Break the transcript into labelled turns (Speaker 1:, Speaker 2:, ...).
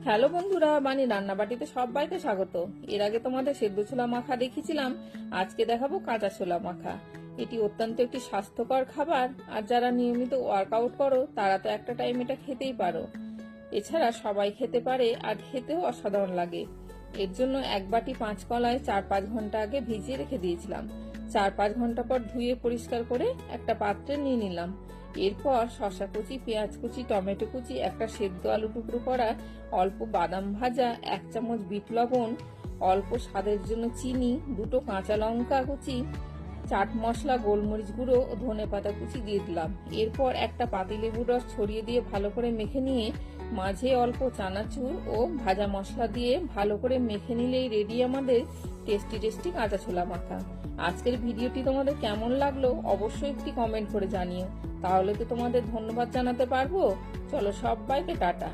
Speaker 1: Hello বন্ধুরা, বানি রান্নাবাটিতে সবাইকে স্বাগত। এর আগে তোমাদের সেদ্ধ ছোলা মাখা দেখিয়েছিলাম, আজকে দেখাবো কাঁচা ছোলা মাখা। এটি অত্যন্ত একটি স্বাস্থ্যকর খাবার, আর যারা নিয়মিত ওয়ার্কআউট করো তারা তো একটা টাইম এটা খেতেই পারো। এছাড়া সবাই খেতে পারে আর খেতেও অসাধারণ লাগে। এর জন্য এক বাটি 5 কলায় 4-5 ঘন্টা আগে ভিজিয়ে রেখে দিয়েছিলাম। 4-5 ঘন্টা পর ধুয়ে পরিষ্কার করে একটা পাত্রে নিয়ে নিলাম। এরপর শসা কুচি, পেঁয়াজ কুচি, টমেটো কুচি, একটা সেদ্ধ আলু টুকরো করা, অল্প বাদাম ভাজা, 1 চামচ বিট লবণ, অল্প স্বাদের জন্য চিনি, 2টো কাঁচা লঙ্কা কুচি, চাট মশলা, গোলমরিচ গুঁড়ো ও ধনেপাতা কুচি দিয়ে দিলাম। এরপর একটা পাতিলেবুর রস ছড়িয়ে দিয়ে ভালো করে মেখে নিয়ে মাঝে অল্প চানাচুর ও ভাজা মশলা দিয়ে ভালো করে মেখে নিলেই রেডি আমাদের টেস্টি কাঁচা ছোলা মাখা। আজকের ভিডিওটি তোমাদের কেমন লাগলো অবশ্যই একটি কমেন্ট করে জানিও, তাহলে তো তোমাদের ধন্যবাদ জানাতে পারবো। চলো সবাইকে টাটা।